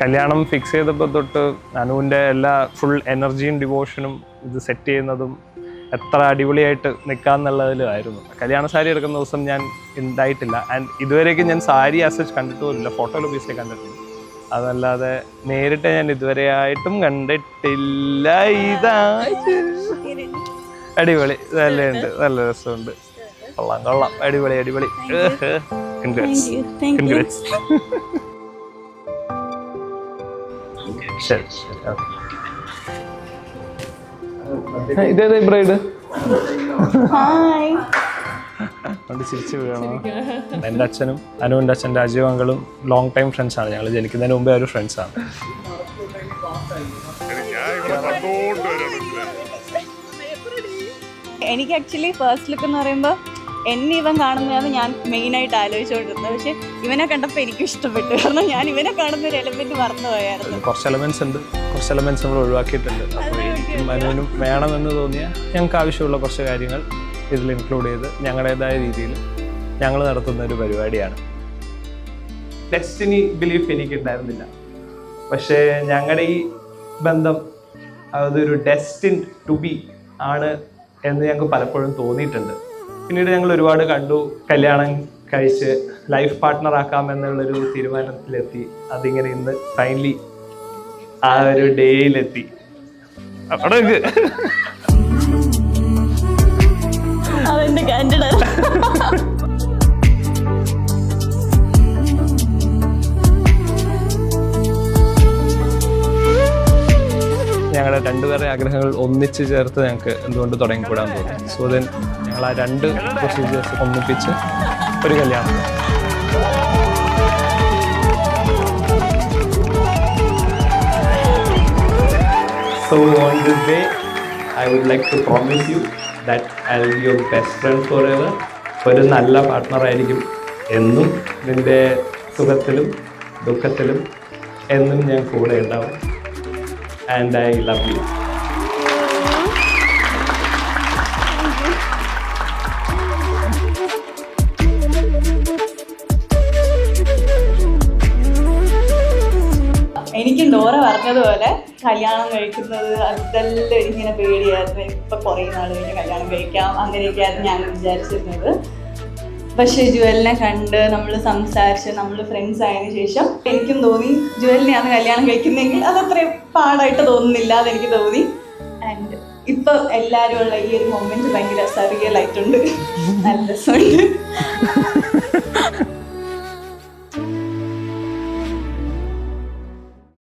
കല്യാണം ഫിക്സ് ചെയ്തപ്പോൾ തൊട്ട് അനുവിൻ്റെ എല്ലാ ഫുൾ എനർജിയും ഡിവോഷനും ഇത് സെറ്റ് ചെയ്യുന്നതും എത്ര അടിപൊളിയായിട്ട് നിൽക്കാമെന്നുള്ളതിലായിരുന്നു. കല്യാണ സാരി എടുക്കുന്ന ദിവസം ഞാൻ ഉണ്ടായിട്ടില്ല. ആൻഡ് ഇതുവരേക്കും ഞാൻ സാരി ആസ് കണ്ടിട്ടുമില്ല, ഫോട്ടോയിൽ പീസിൽ കണ്ടിട്ടുണ്ട്. അതല്ലാതെ നേരിട്ട് ഞാൻ ഇതുവരെയായിട്ടും കണ്ടിട്ടില്ല. അടിപൊളി, നല്ല ഉണ്ട്, നല്ല രസമുണ്ട്. കൊള്ളാം കൊള്ളാം, അടിപൊളി അടിപൊളി. ശരി ശരി, ഇതേതാ ബ്രൈഡ്? അതുകൊണ്ട് ചിരിച്ചു വീഴണോ? എൻ്റെ അച്ഛനും അനുവിൻ്റെ അച്ഛൻ രാജീവ് അങ്കിളും ലോങ് ടൈം ഫ്രണ്ട്സാണ്. ഞങ്ങൾ ജനിക്കുന്നതിന് മുമ്പേ ഒരു ഫ്രണ്ട്സാണ്. എനിക്ക് ആക്ച്വലി ഫസ്റ്റ് ലുക്ക് എന്ന് പറയുമ്പോൾ എന്നെ ഇവൻ കാണുന്നതാണ് ഞാൻ മെയിനായിട്ട് ആലോചിച്ചുകൊണ്ടിരുന്നത്. പക്ഷെ ഇവനെ കണ്ടപ്പോൾ എനിക്ക് ഇഷ്ടപ്പെട്ടു. കാരണം ഞാൻ ഇവനെ കാണുന്ന ഒരു എലമെന്റ് മറന്നു പോയായിരുന്നു. കുറച്ച് എലമെന്റ്സ് ഉണ്ട്, കുറച്ച് എലമെന്റ്സ് നമ്മൾ ഒഴിവാക്കിയിട്ടുണ്ട്. അപ്പോൾ എനിക്കും അനുവിനും വേണമെന്ന് തോന്നിയ ഞങ്ങൾക്ക് ആവശ്യമുള്ള കുറച്ച് കാര്യങ്ങൾ ഇതിൽ ഇൻക്ലൂഡ് ചെയ്ത് ഞങ്ങളുടേതായ രീതിയിൽ ഞങ്ങൾ നടത്തുന്ന ഒരു പരിപാടിയാണ്. ഡെസ്റ്റിനി ബിലീഫ് എനിക്കുണ്ടായിരുന്നില്ല, പക്ഷേ ഞങ്ങളുടെ ഈ ബന്ധം അതൊരു ഡെസ്റ്റിൻ ടു ബി ആണ് എന്ന് ഞങ്ങൾക്ക് പലപ്പോഴും തോന്നിയിട്ടുണ്ട്. പിന്നീട് ഞങ്ങൾ ഒരുപാട് കണ്ടു, കല്യാണം കഴിച്ച് ലൈഫ് പാർട്ട്ണർ ആക്കാമെന്നുള്ളൊരു തീരുമാനത്തിലെത്തി. അതിങ്ങനെ ഇന്ന് ഫൈനലി ആ ഒരു ഡേയിലെത്തി. അതെന്റെ കാൻഡിഡേറ്റ്. ഞങ്ങളുടെ രണ്ടുപേരുടെ ആഗ്രഹങ്ങൾ ഒന്നിച്ച് ചേർത്ത് ഞങ്ങൾക്ക് എന്തുകൊണ്ട് തുടങ്ങിക്കൂടാൻ തോന്നി. സോ ദെൻ ഞങ്ങൾ ആ രണ്ട് പ്രൊസീജിയേഴ്സ് ഒന്നിപ്പിച്ച് ഒരു കല്യാണം. So on this day, I would like to promise you that I'll be your best friend forever. ഒരു നല്ല പാർട്ട്ണർ ആയിരിക്കും എന്നും. നിൻ്റെ സുഖത്തിലും ദുഃഖത്തിലും എന്നും ഞാൻ കൂടെ ഉണ്ടാവും. And I love you. എനിക്കും ഡോറ പറഞ്ഞതുപോലെ കല്യാണം കഴിക്കുന്നത് അതെല്ലാം എനിക്കിങ്ങനെ പേടിയായിരുന്നു. ഇപ്പം കുറേ നാൾ കഴിഞ്ഞ് കല്യാണം കഴിക്കാം അങ്ങനെയൊക്കെയായിരുന്നു ഞാൻ വിചാരിച്ചിരുന്നത്. പക്ഷേ ജുവലിനെ കണ്ട് നമ്മൾ സംസാരിച്ച് നമ്മൾ ഫ്രണ്ട്സ് ആയതിനു ശേഷം എനിക്കും തോന്നി ജുവലിനെയാണ് കല്യാണം കഴിക്കുന്നതെങ്കിൽ അതത്രയും പാടായിട്ട് തോന്നുന്നില്ല അതെനിക്ക് തോന്നി. ആൻഡ് ഇപ്പം എല്ലാവരും ഉള്ള ഈ ഒരു മൊമെന്റ് ഭയങ്കര സറിയലായിട്ടുണ്ട്, നല്ല രസമുണ്ട്.